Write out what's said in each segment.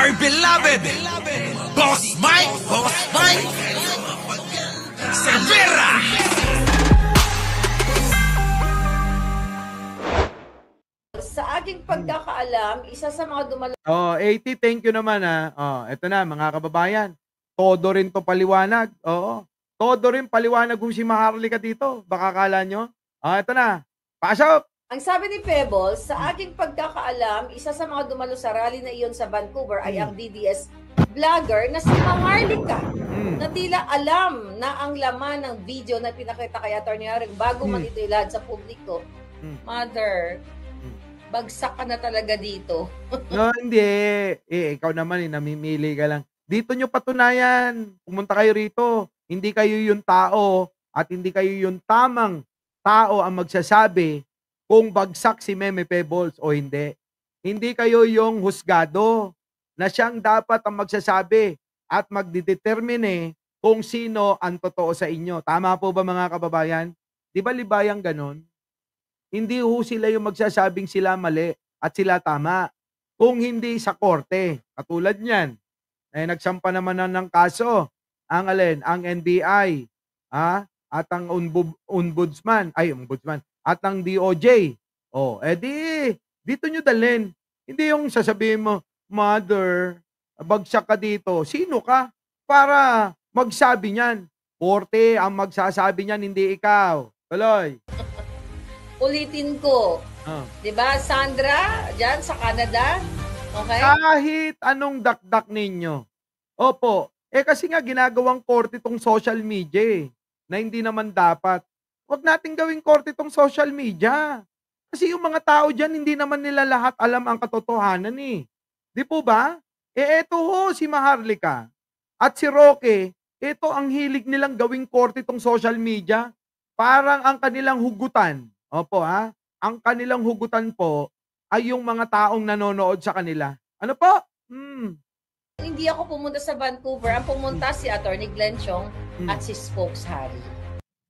my beloved Boss Mike Cervera. Sa aking pagkakaalam, isa sa mga dumalo Oh, 80, thank you naman ha. Oh, eto na mga kababayan. Todo rin to paliwanag. Oo. Todo rin paliwanag kung si Maharlika dito. Baka akala nyo. Eto na. Pasok! ang sabi ni Pebbles, sa aking pagkakaalam, isa sa mga dumalo sa rally na iyon sa Vancouver ay ang DDS vlogger na si Maharlika na tila alam na ang laman ng video na pinakita kay Atty. Haring bago man ito ilahad sa publiko. Mother, bagsak ka na talaga dito. No, hindi. Ikaw naman namimili ka lang. Dito nyo patunayan. Pumunta kayo rito. Hindi kayo yung tao at hindi kayo yung tamang tao ang magsasabi kung bagsak si Meme Pebbles o hindi. Hindi kayo yung husgado na siyang dapat ang magsasabi at magdidetermine kung sino ang totoo sa inyo. Tama po ba mga kababayan? Di ba libayang ganon? Hindi ho sila yung magsasabing sila mali at sila tama. Kung hindi sa korte, katulad niyan, nagsampa naman ng kaso ang NBI, at ang ombudsman, at ang DOJ. Dito nyo dalhin. Hindi yung sasabihin mo, Mother, bagsak ka dito. Sino ka? Para magsabi niyan. Korte ang magsasabi niyan, hindi ikaw. Tuloy. Ulitin ko. 'Di ba, Sandra, diyan sa Canada? Okay? Kahit anong dakdak ninyo. Opo. Kasi nga ginagawang korte tong social media na hindi naman dapat. Huwag nating gawing korte tong social media. Kasi yung mga tao dyan, hindi naman nila lahat alam ang katotohanan eh. Di po ba? Eto ho si Maharlika at si Roque, ito ang hilig nilang gawing korte tong social media. Parang ang kanilang hugutan. Opo ang kanilang hugutan po ay yung mga taong nanonood sa kanila. Ano po? Hindi ako pumunta sa Vancouver. Ang pumunta si Atty. Glenn Chong at si Spokes Harry.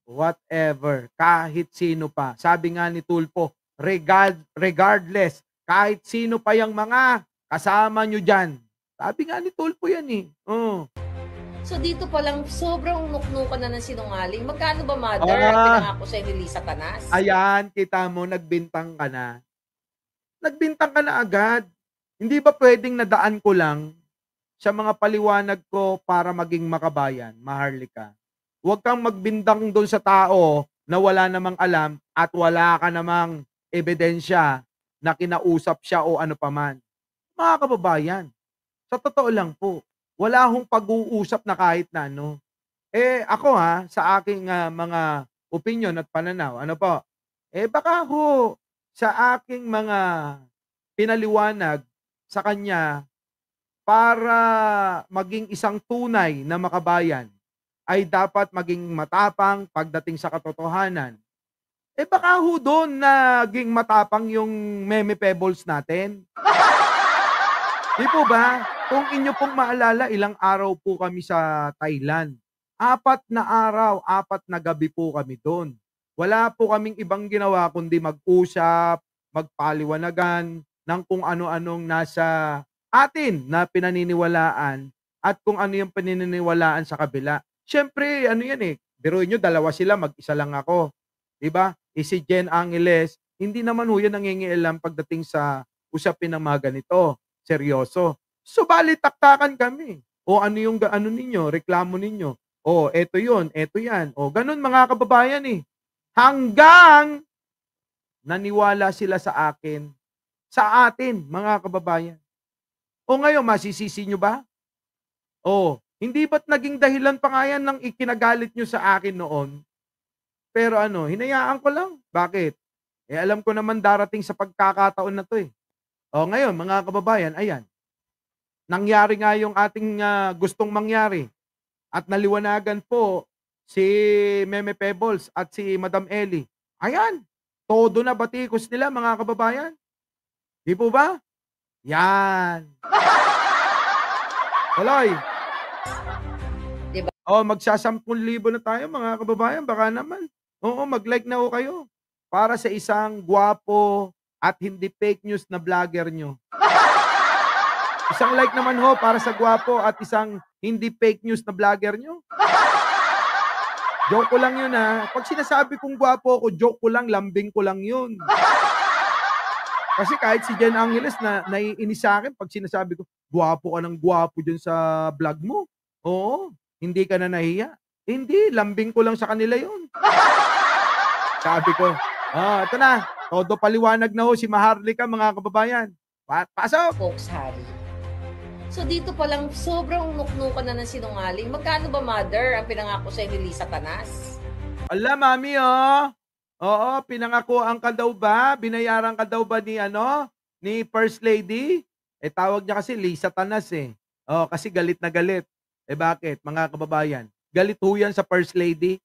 Whatever. Kahit sino pa. Sabi nga ni Tulpo, regardless, kahit sino pa yung mga kasama nyo dyan. Sabi nga ni Tulpo yan eh. So dito pa lang, sobrang nuknukan na ng sinungaling. Magkano ba, Mother? Pinangako sa ni Lisa Tanas? Ayan, kita mo, nagbintang ka na. Nagbintang ka na agad. Hindi ba pwedeng nadaan ko lang sa mga paliwanag ko para maging makabayan, Maharlika? Huwag kang magbintang doon sa tao na wala namang alam at wala ka namang ebidensya na kinausap siya o ano paman. Mga kababayan, sa totoo lang po, wala akong pag-uusap na kahit na ano. Ako sa aking mga opinion at pananaw, ano po? Baka ho, sa aking mga pinaliwanag sa kanya para maging isang tunay na makabayan, ay dapat maging matapang pagdating sa katotohanan. Baka ho doon naging matapang yung Meme Pebbles natin. Di po ba? Kung inyo pong maalala, ilang araw po kami sa Thailand. 4 na araw, 4 na gabi po kami doon. Wala po kaming ibang ginawa kundi mag-usap, magpaliwanagan ng kung ano-anong nasa atin na pinaniniwalaan at kung ano yung pinaniniwalaan sa kabila. Siyempre, ano yan biruin nyo, 2 sila, mag-isa lang ako. Diba? Si Jen Angeles, hindi naman ho yan nangingialam pagdating sa usapin ng mga ganito. Seryoso. So, taktakan kami. O ano yung ano ninyo, reklamo ninyo. O, eto yun, eto yan. O, ganun mga kababayan Hanggang naniwala sila sa akin, sa atin, mga kababayan. O ngayon, masisisi nyo ba? O, hindi ba't naging dahilan pa nga yan ng ikinagalit nyo sa akin noon? Pero hinayaan ko lang. Bakit? Alam ko naman darating sa pagkakataon na to O ngayon, mga kababayan, ayan. Nangyari nga yung ating gustong mangyari. At naliwanagan po si Meme Pebbles at si Madam Ellie. Ayan. Todo na batikos nila, mga kababayan. Di po ba? Yan. Tuloy. Diba? Magsa-10,000 na tayo, mga kababayan. Baka naman. Oo, mag-like na ho kayo. Para sa isang gwapo at hindi fake news na vlogger nyo. Isang like naman ho para sa gwapo at isang hindi fake news na vlogger nyo. Joke ko lang yun ha. Pag sinasabi kong gwapo ako, joke ko lang, lambing ko lang yun. Kasi kahit si Jen Angeles na naiinis sa akin pag sinasabi ko, gwapo ka ng gwapo dyan sa vlog mo. Oo, hindi ka na nahiya. Hindi, lambing ko lang sa kanila yun. Sabi ko, ito na, todo paliwanag na ho si Maharlika mga kababayan. Pasok! Folks, Harry. So dito pa lang, sobrang nuknukan na ng sinungaling. Magkano ba, mother, ang pinangako sa'yo ni Lisa Tanas? Ala, mami, oh. Oo, pinangakuan ka daw ba? Binayaran ka daw ba ni First Lady? Tawag niya kasi Lisa Tanas eh. Oh, kasi galit na galit. Bakit, mga kababayan? Galit ho yan sa First Lady?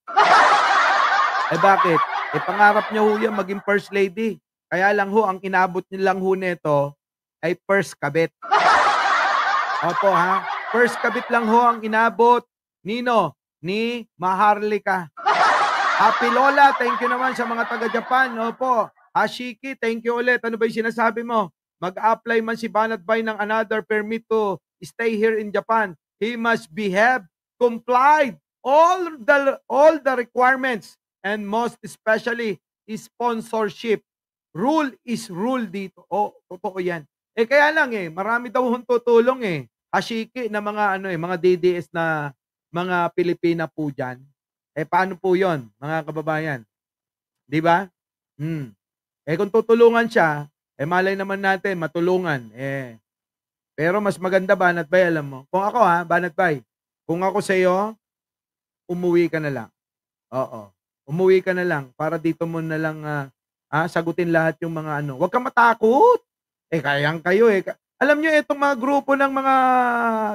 Bakit? Pangarap niya ho yan maging First Lady. Kaya lang ho, ang inabot niya lang ho neto ay first kabit. Opo ha, first kabit lang ho ang inabot. Nino? Ni Maharlika. Happy Lola, thank you naman sa mga taga-Japan. Opo. Ashiki, thank you ulit. Ano ba yung sinasabi mo? Mag-apply man si Banat Bay ng another permit to stay here in Japan. He must have complied all the requirements and most especially sponsorship. Rule is rule dito. Oh, totoo yan. Kaya lang marami daw hong tutulong Ashiki na mga mga DDS na mga Pilipina po diyan. Paano po 'yon, mga kababayan? 'Di ba? Kung tutulungan siya, malay naman natin matulungan. Pero mas maganda Banat Bay, alam mo. Kung ako Banat Bay, kung ako sa iyo, umuwi ka na lang. Oo. Umuwi ka na lang para dito mo na lang sagutin lahat yung mga Huwag kang matakot. Kayang kayo Alam niyo itong mga grupo ng mga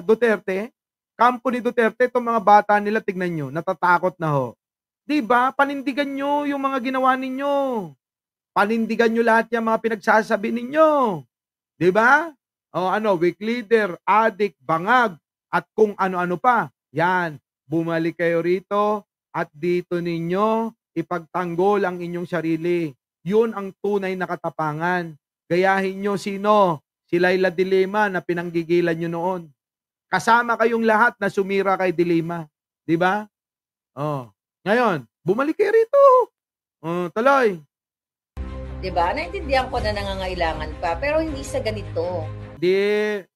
Duterte, kampo ni Duterte, itong mga bata nila, tignan nyo, natatakot na ho. 'Di ba? Panindigan nyo yung mga ginawa ninyo. Panindigan nyo lahat yung mga pinagsasabi ninyo. 'Di ba? Weak leader, adik, bangag, at kung ano-ano pa. Yan, bumalik kayo rito at dito ninyo ipagtanggol ang inyong sarili. Yun ang tunay na katapangan. Gayahin nyo sino? Si Laila de Lima na pinanggigilan nyo noon. Kasama kayong lahat na sumira kay de Lima. 'Di ba? Ngayon, bumalik kayo rito. Tuloy. 'Di ba? Naintindihan ko na nangangailangan ka, pero hindi sa ganito. Hindi,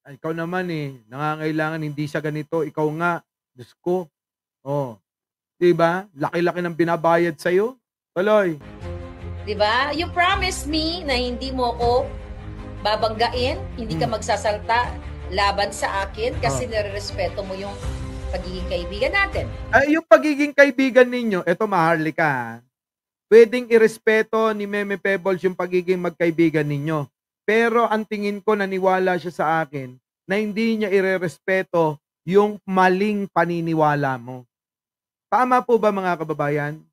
ikaw naman nangangailangan hindi sa ganito. Ikaw nga, Diyos ko. 'Di ba? Laki-laki ng binabayad sa iyo. Tuloy. 'Di ba? You promised me na hindi mo ako babanggain, hindi ka magsasalta laban sa akin kasi nirerespeto mo yung pagiging kaibigan natin. Yung pagiging kaibigan ninyo, eto Maharlika, pwedeng irespeto ni Meme Pebbles yung pagiging magkaibigan ninyo. Pero ang tingin ko, naniwala siya sa akin na hindi niya irerespeto yung maling paniniwala mo. Tama po ba mga kababayan?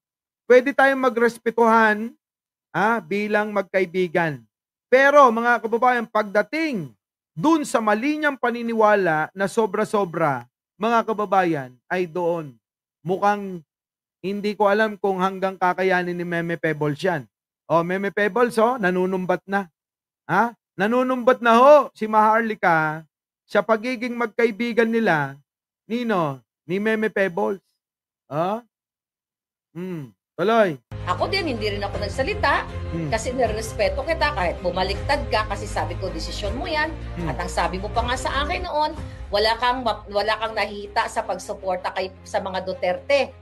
Pwede tayong magrespetuhan bilang magkaibigan. Pero mga kababayan, pagdating dun sa mali niyang paniniwala na sobra-sobra, mga kababayan, ay doon. Mukhang hindi ko alam kung hanggang kakayanin ni Meme Pebbles yan. Meme Pebbles, nanunumbat na. Nanunumbat na ho si Maharlika sa pagiging magkaibigan nila, ni Meme Pebbles. Tuloy. Ako din, hindi rin ako nagsalita kasi nirespeto kita kahit bumaliktad ka kasi sabi ko, desisyon mo yan. At ang sabi mo pa nga sa akin noon, wala kang nahihita sa pagsuporta sa mga Duterte.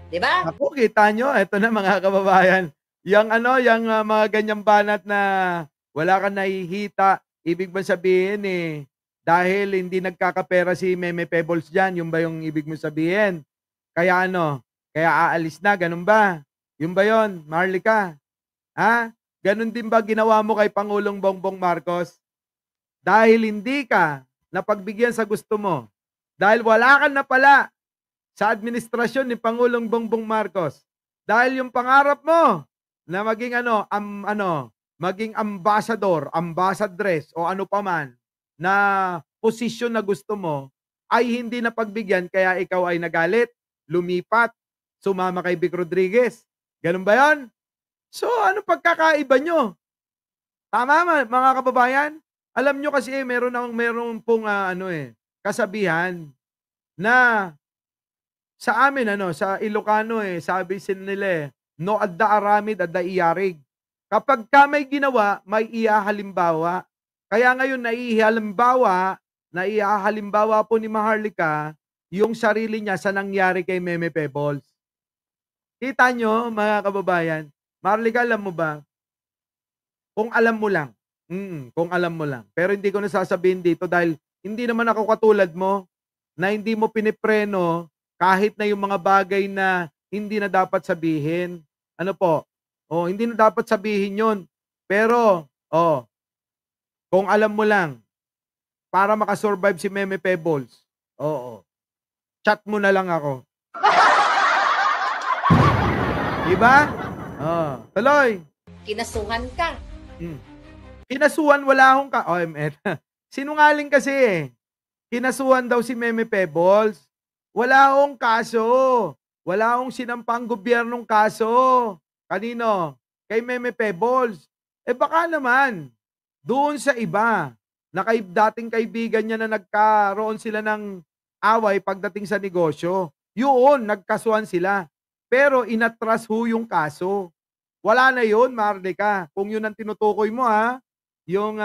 Di ba? Ako, kita nyo, eto na mga kababayan. Yung mga ganyang banat na wala kang nahihita, ibig ba sabihin dahil hindi nagkakapera si Meme Pebbles dyan, yung ba yung ibig mo sabihin? Kaya kaya aalis na, ganun ba? Yung ba yun, Maharlika? Ganun din ba ginawa mo kay Pangulong Bongbong Marcos? Dahil hindi ka napagbigyan sa gusto mo, dahil wala ka na pala sa administrasyon ni Pangulong Bongbong Marcos, dahil yung pangarap mo na maging maging ambassador, ambassadress o ano pa man na posisyon na gusto mo ay hindi napagbigyan, kaya ikaw ay nagalit, lumipat, sumama kay Vic Rodriguez. Ganun ba yan? So, ano pagkakaiba nyo? Tama mga kababayan? Alam nyo kasi meron pong kasabihan na sa amin sa Ilocano sabi nila no adda aramid adda iyarig. Kapag ka may ginawa, may ihahalimbawa. Kaya ngayon naihahalimbawa po ni Maharlika yung sarili niya sa nangyari kay Meme Pebbles. Kita nyo mga kababayan, Maharlika alam mo ba, kung alam mo lang, kung alam mo lang. Pero hindi ko nasasabihin dito dahil hindi naman ako katulad mo na hindi mo pinipreno kahit na yung mga bagay na hindi na dapat sabihin. Ano po? Hindi na dapat sabihin yon. Pero, kung alam mo lang, para makasurvive si Meme Pebbles, chat mo na lang ako. Diba? Tuloy. Kinasuhan ka. Kinasuhan, wala akong sinungaling kasi Kinasuhan daw si Meme Pebbles. Wala akong kaso. Wala akong sinampang gobyernong kaso. Kanino? Kay Meme Pebbles. Baka naman, doon sa iba, na dating kaibigan niya na nagkaroon sila ng away pagdating sa negosyo. Yun, nagkasuhan sila. Pero inatras ho yung kaso. Wala na yun, Maharlika. Kung yun ang tinutukoy mo yung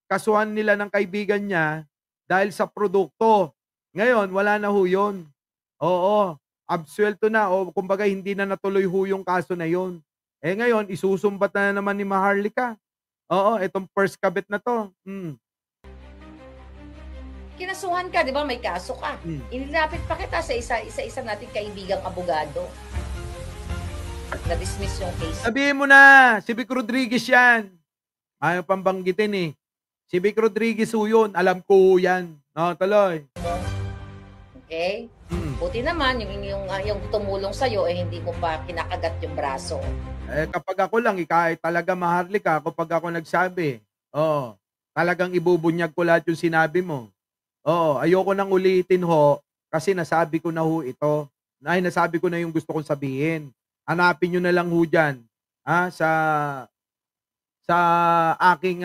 kasuhan nila ng kaibigan niya dahil sa produkto. Ngayon, wala na ho yun. Oo, absuelto na o kumbaga hindi na natuloy ho yung kaso na yun. Ngayon, isusumbat na naman ni Maharlika. Itong first kabit na to. Kinasuhan ka, di ba? May kaso ka. Inilapit pa kita sa isa nating kaibigang abogado. Na-dismiss yung case. Sabihin mo na, si Vic Rodriguez yan. Ayaw pambanggitin Si Vic Rodriguez ho yun. Alam ko yan. Tuloy. Okay? Buti naman, yung tumulong sa'yo, hindi mo pa kinakagat yung braso. Kapag ako lang, talaga Maharlika, kapag ako nagsabi, talagang ibubunyag ko lahat yung sinabi mo. Ayoko nang ulitin ho, kasi nasabi ko na ho ito. Nasabi ko na yung gusto kong sabihin. Hanapin nyo na lang ho dyan, sa aking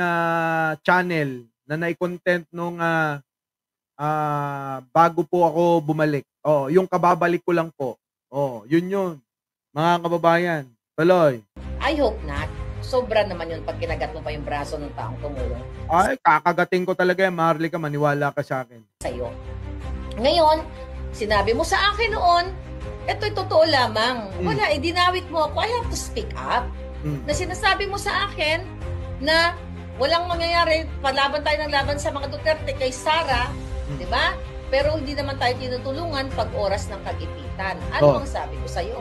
channel na nai-content nung bago po ako bumalik. Yung kababalik ko lang po. Yun. Mga kababayan, tuloy. I hope not. Sobra naman yun pag kinagat mo pa yung braso ng taong tumulong. Ay, kakagating ko talaga yan, Maharlika, maniwala ka sa akin. Sa'yo. Ngayon, sinabi mo sa akin noon, ito'y totoo lamang. Wala, dinawit mo ako. I have to speak up. Na sinasabi mo sa akin na walang mangyayari, palaban tayo ng laban sa mga Duterte kay Sara, di ba? Pero hindi naman tayo tinutulungan pag oras ng kagipitan. Ano ang sabi ko sa'yo?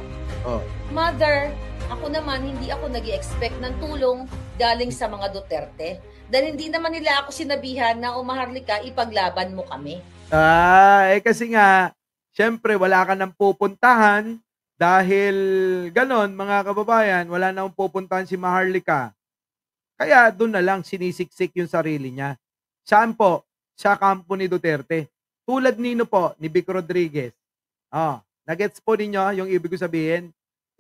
Mother, ako naman, hindi ako nag-i-expect ng tulong galing sa mga Duterte. Dahil hindi naman nila ako sinabihan na Maharlika, ipaglaban mo kami. Kasi nga, syempre, wala ka nang pupuntahan dahil ganon, mga kababayan, wala nang pupuntahan si Maharlika. Kaya doon na lang sinisiksik yung sarili niya. Saan po? Sa kampo ni Duterte. Tulad nino po, ni Vic Rodriguez. Nagets po ninyo yung ibig ko sabihin?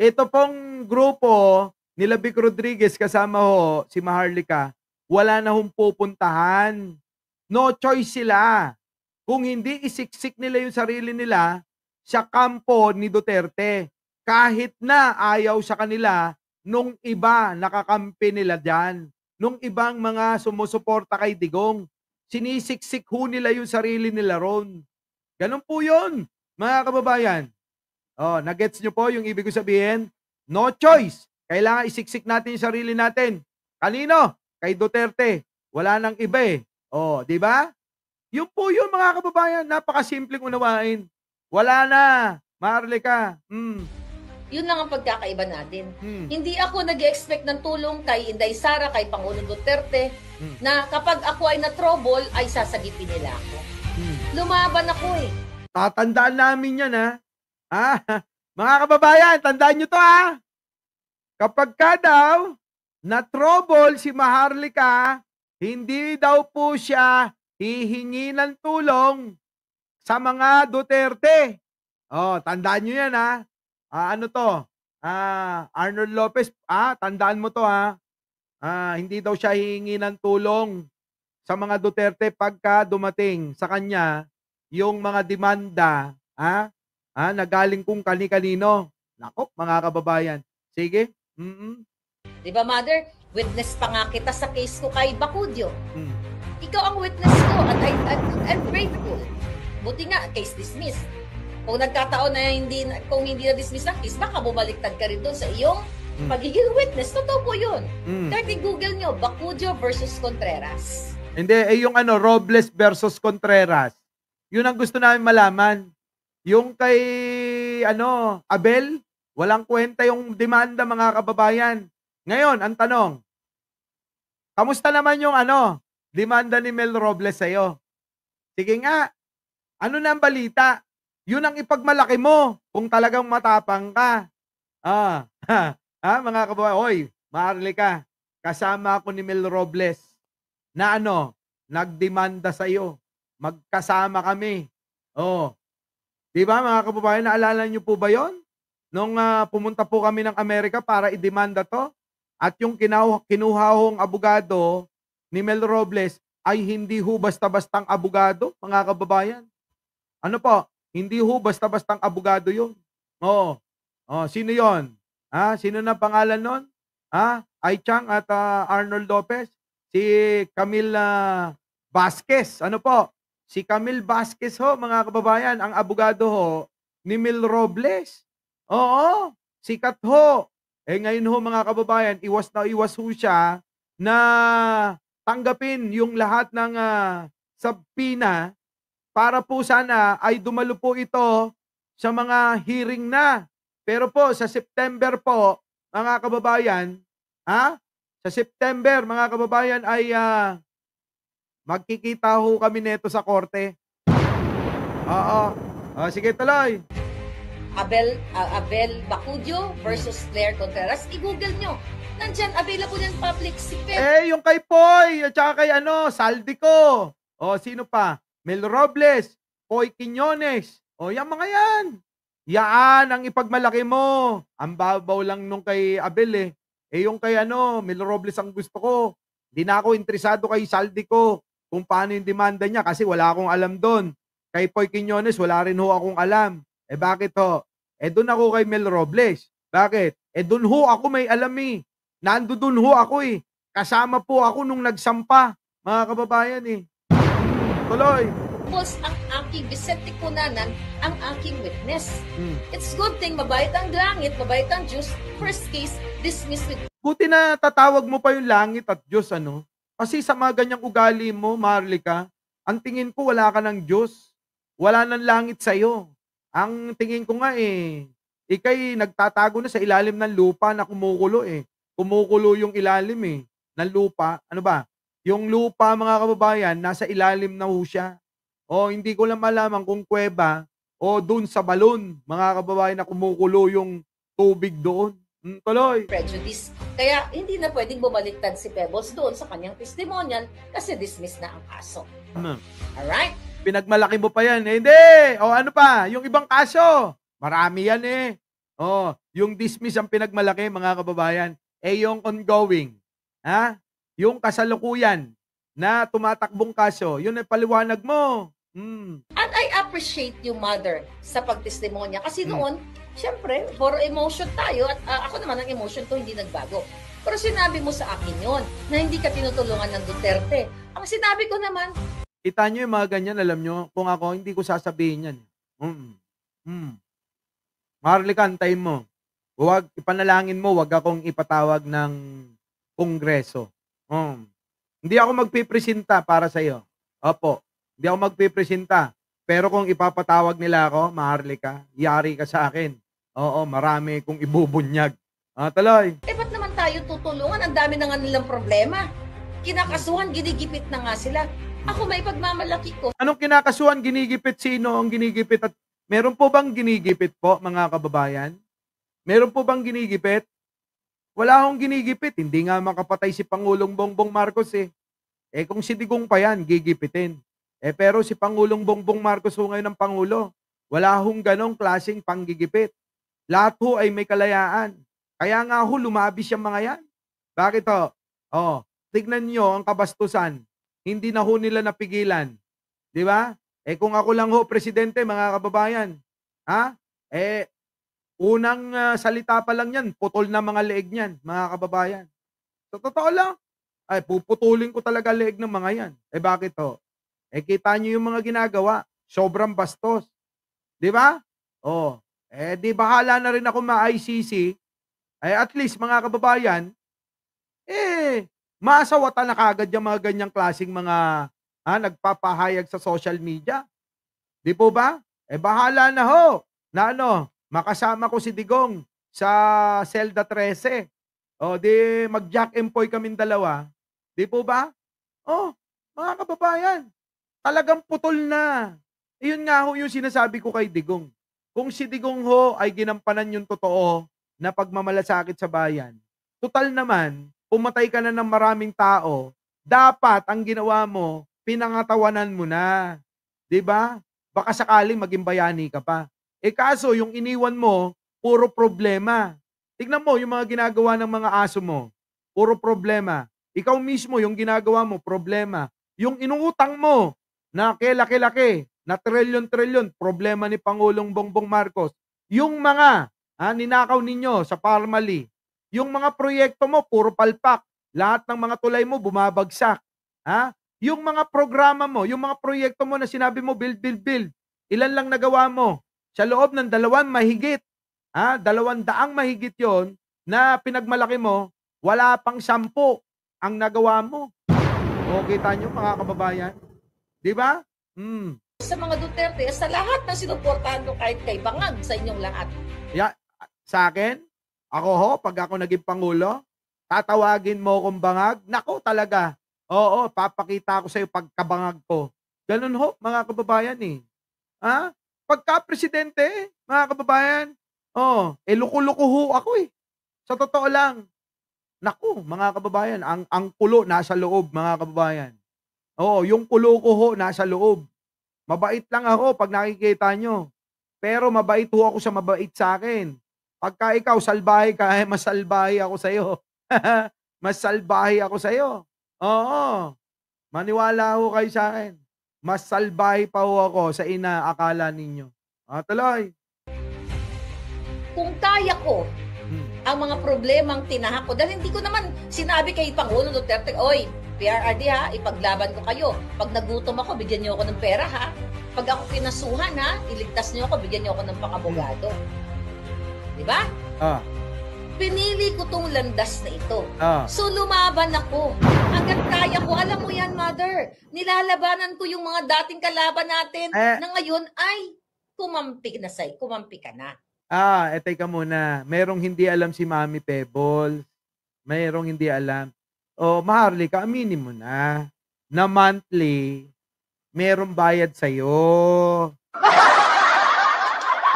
Ito pong grupo nila Vic Rodriguez kasama ho si Maharlika, wala na hong pupuntahan. No choice sila. Kung hindi isiksik nila yung sarili nila sa kampo ni Duterte, kahit na ayaw sa kanila nung iba nakakampi nila dyan, nung ibang mga sumusuporta kay Digong, sinisiksik ho nila yung sarili nila ron. Ganun po yun, mga kababayan. Nagets nyo po yung ibig ko sabihin? No choice. Kailangan isiksik natin yung sarili natin. Kanino? Kay Duterte. Wala nang iba di ba? Yun po yun, mga kababayan. Napakasimpleng unawain. Wala na. Maharlika. Yun lang ang pagkakaiba natin. Hindi ako nag-expect ng tulong kay Inday Sara, kay Pangulong Duterte, na kapag ako ay na-trouble, ay sasagipin nila ako. Lumaban ako Tatandaan namin yan mga kababayan, tandaan nyo to Kapag ka daw na-trouble si Maharlika, hindi daw po siya hihingi ng tulong sa mga Duterte. Tandaan nyo yan ano to? Arnold Lopez, tandaan mo to hindi daw siya hihingi ng tulong sa mga Duterte pagka dumating sa kanya yung mga demanda, na galing kung kani-kanino. Nako, mga kababayan. Sige. Di ba, Mother? Witness pa nga kita sa case ko kay Bacudio. Mm. Ikaw ang witness ko at I'm grateful. Buti nga, case dismissed. Kung nagkataon na kung hindi na-dismiss ang case, baka bumaliktad ka rin doon sa iyong pagiging witness. Totoo po yun. Dirty Google nyo, Bacudio versus Contreras. Hindi, yung Robles versus Contreras. Yun ang gusto namin malaman. Yung kay, Abel, walang kwenta yung demanda, mga kababayan. Ngayon, ang tanong, kamusta naman yung demanda ni Mel Robles sa'yo? Sige nga, ano na ang balita? Yun ang ipagmalaki mo kung talagang matapang ka. Mga kababayan, oy, Maharlika, kasama ako ni Mel Robles na nagdemanda sa iyo. Magkasama kami. Di ba, mga kababayan, naalala niyo po ba 'yon? Nung pumunta po kami ng Amerika para idemanda to, at yung kinuha hong abogado ni Mel Robles ay hindi ho basta-bastang abogado, mga kababayan. Ano po? Hindi ho basta-bastang abogado 'yon. Sino 'yon? Sino na pangalan nun? Ai Chang at Arnold Lopez? Si Camille Vasquez. Ano po? Si Camille Vasquez ho, mga kababayan, ang abogado ho ni Mel Robles. Oo, sikat ho. Ngayon ho, mga kababayan, iwas na iwas ho siya na tanggapin yung lahat ng subpoena para po sana ay dumalo po ito sa mga hearing na. Pero po, sa September po, mga kababayan, sa September, mga kababayan, ay magkikita ho kami neto sa korte. Oo. Sige, tuloy. Abel Bacudio versus Claire Contreras. I-google nyo. Nandyan, available yan public. Si yung kay Poy, at saka kay Saldico. Sino pa? Mel Robles, Poy Quiñones. Yan mga yan. Yan ang ipagmalaki mo. Ang babaw lang nung kay Abel yung kay Mel Robles ang gusto ko. Hindi na ako interesado kay Saldico kung paano yung demanda niya kasi wala akong alam doon. Kay Poy Quiñones, wala rin ho akong alam. Bakit ho? Doon ako kay Mel Robles. Bakit? Doon ho ako may alam Nando doon ho ako Kasama po ako nung nagsampa, mga kababayan Tuloy. Ang aking Vicente Cunanan, ang aking witness. It's good thing, mabait ang langit, mabait ang Diyos. First case, dismissed with... Buti na tatawag mo pa yung langit at Diyos, Kasi sa mga ganyang ugali mo, Maharlika, ang tingin ko wala ka ng Diyos. Wala ng langit sa'yo. Ang tingin ko nga ikay nagtatago na sa ilalim ng lupa na kumukulo Kumukulo yung ilalim ng lupa. Ano ba? Yung lupa, mga kababayan, nasa ilalim na ho siya. Hindi ko lang malaman kung kuweba o dun sa balon, mga kababayan, na kumukulo yung tubig doon. Tuloy. Prejudice. Kaya hindi na pwedeng bumaliktad si Pebbles doon sa kanyang testimonial kasi dismiss na ang kaso. Alright? Pinagmalaki mo pa yan. Hindi. Ano pa? Yung ibang kaso. Marami yan yung dismiss ang pinagmalaki, mga kababayan. Yung ongoing. Yung kasalukuyan na tumatakbong kaso. Yun ay paliwanag mo. And I appreciate you, Mother, sa pagtestimonya. Kasi noon, syempre, for emotion tayo at ako naman ang emotion ko hindi nagbago. Pero sinabi mo sa akin yon na hindi ka tinutulungan ng Duterte. Ang sinabi ko naman, kita nyo yung mga ganyan, alam nyo, kung ako, hindi ko sasabihin yan. Maharlika, antayin mo. Huwag, ipanalangin mo, wag akong ipatawag ng kongreso. Hindi ako magpipresenta para sa iyo. Opo, hindi ako magpipresenta. Pero kung ipapatawag nila ako, Maharlika, yari ka sa akin. Oo, marami kong ibubunyag. Tuloy. Ba't naman tayo tutulungan? Ang dami na nga nilang problema. Kinakasuhan, ginigipit na nga sila. Ako may pagmamalaki ko. Anong kinakasuhan, ginigipit? Sino ang ginigipit? At meron po bang ginigipit po, mga kababayan? Meron po bang ginigipit? Wala akong ginigipit. Hindi nga makapatay si Pangulong Bongbong Marcos kung si Digong pa yan, gigipitin. Pero si Pangulong Bongbong Marcos ho ngayon ng Pangulo. Wala hong ganong klaseng panggigipit. Lahat ho ay may kalayaan. Kaya nga ho, lumabis yung mga yan. Bakit ho? Tignan nyo ang kabastusan hindi na ho nila napigilan. 'Di ba? Kung ako lang ho presidente, mga kababayan, ha? Unang salita pa lang 'yan, putol na mga leeg niyan, mga kababayan. Sa totoo lang, ay puputulin ko talaga leeg ng mga 'yan. Bakit ho? Kita niyo yung mga ginagawa, sobrang bastos, 'di ba? Oh, 'di bahala na rin ako ma-ICC, at least mga kababayan, masawata na kaagad yung mga ganyang klaseng mga, nagpapahayag sa social media, 'di po ba? Bahala na ho na makasama ko si Digong sa Selda 13. O 'di mag-Jack and Poy kaming dalawa, 'di po ba? Oh, mga kababayan, talagang putol na. Iyon nga ho yung sinasabi ko kay Digong. Kung si Digong ho ay ginampanan yung totoo na pagmamalasakit sa bayan, tutal naman, pumatay ka na ng maraming tao, dapat ang ginawa mo, pinangatawanan mo na. 'Di ba? Baka sakaling maging bayani ka pa. Kaso yung iniwan mo, puro problema. Tignan mo yung mga ginagawa ng mga aso mo, puro problema. Ikaw mismo yung ginagawa mo, problema. Yung inuutang mo na laki-laki, na trilyon-trilyon, problema ni Pangulong Bongbong Marcos. Yung mga ninakaw ninyo sa Parmali, yung mga proyekto mo, puro palpak. Lahat ng mga tulay mo, bumabagsak. Yung mga programa mo, yung mga proyekto mo na sinabi mo, build, build, build. Ilan lang nagawa mo? Sa loob ng 2 mahigit. 200 mahigit yon na pinagmalaki mo, wala pang 10 ang nagawa mo. O, kita nyo mga kababayan? 'Di ba? Sa mga Duterte, sa lahat na sinuportahan ko kahit kay Bangag sa inyong lahat. Sa akin, ako ho, pag ako naging Pangulo, tatawagin mo kong bangag, nako talaga. Oo, papakita ko sa'yo pagkabangag ko. Ganun ho, mga kababayan Pagka presidente, mga kababayan, luko-loko ho ako Sa totoo lang. Naku, mga kababayan, ang kulo nasa loob, mga kababayan. Oo, yung kulo ko ho nasa loob. Mabait lang ako pag nakikita nyo. Pero mabait ho ako sa mabait sa akin. Pagka ikaw salbahe ka, mas salbahe ako sa'yo. Mas salbahe ako sa'yo. Oo, maniwala ho kayo sa akin. Mas salbahe pa ho ako sa inaakala ninyo. Tuloy. Kung kaya ko, Hmm. ang mga problemang tinahak ko, dahil hindi ko naman sinabi kay Pangulong Duterte, oy, PRRD ipaglaban ko kayo. Pag nagutom ako, bigyan niyo ako ng pera Pag ako pinasuhan iligtas niyo ako, bigyan niyo ako ng pang-abogado. Di ba? Pinili ko tong landas na ito. So lumaban ako. Hanggat kaya ko, alam mo yan, Mother, nilalabanan ko yung mga dating kalaban natin na ngayon ay kumampi ka na. Teka muna. Merong hindi alam si Mami Pebbles. Merong hindi alam. Maharlika, aminin mo na monthly, merong bayad sa'yo.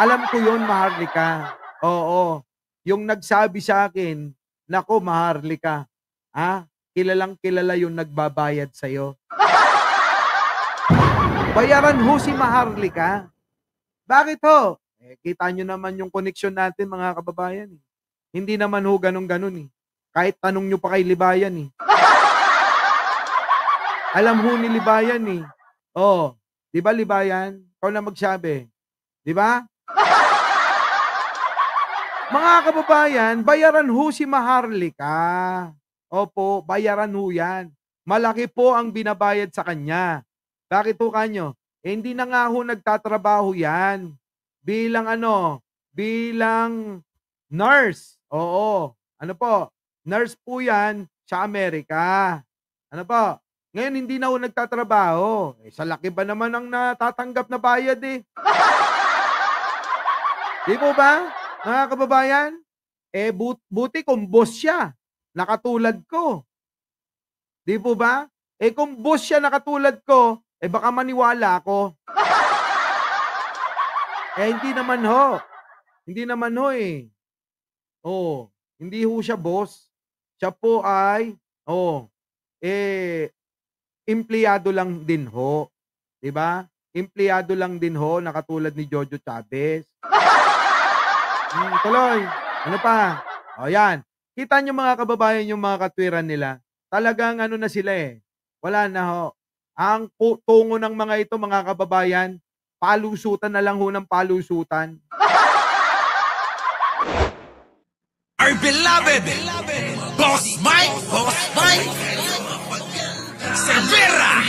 Alam ko yun, Maharlika. Oo. Yung nagsabi sa akin, nako, Maharlika, kilalang kilala yung nagbabayad sa'yo. Bayaran ho si Maharlika. Bakit ho? Kita nyo naman yung koneksyon natin, mga kababayan. Hindi naman ho ganun-ganun Kahit tanong nyo pa kay Libayan Alam ho ni Libayan di ba Libayan? Ikaw na magsabi. Di ba? Mga kababayan, bayaran ho si Maharlika. Opo, bayaran ho yan. Malaki po ang binabayad sa kanya. Bakit ho kanyo? Hindi na nga ho nagtatrabaho yan. Bilang bilang nurse. Oo. Ano po? Nurse po yan sa Amerika. Ano po? Ngayon hindi na ho nagtatrabaho. Sa laki ba naman ang natatanggap na bayad Di po ba? Mga kababayan? Buti kung boss siya. Nakatulad ko. Di po ba? Kung boss siya nakatulad ko, baka maniwala ako. Hindi naman ho. Hindi naman ho hindi ho siya boss. Siya po ay, empleyado lang din ho. Diba? Empleyado lang din ho, nakatulad ni Jojo Chavez. Tuloy. Ano pa? Yan. Kita nyo mga kababayan yung mga katwiran nila. Talagang na sila Wala na ho. Ang tungo ng mga ito, mga kababayan, palusutan na lang ho ng palusutan. Our beloved Boss Mike Cervera.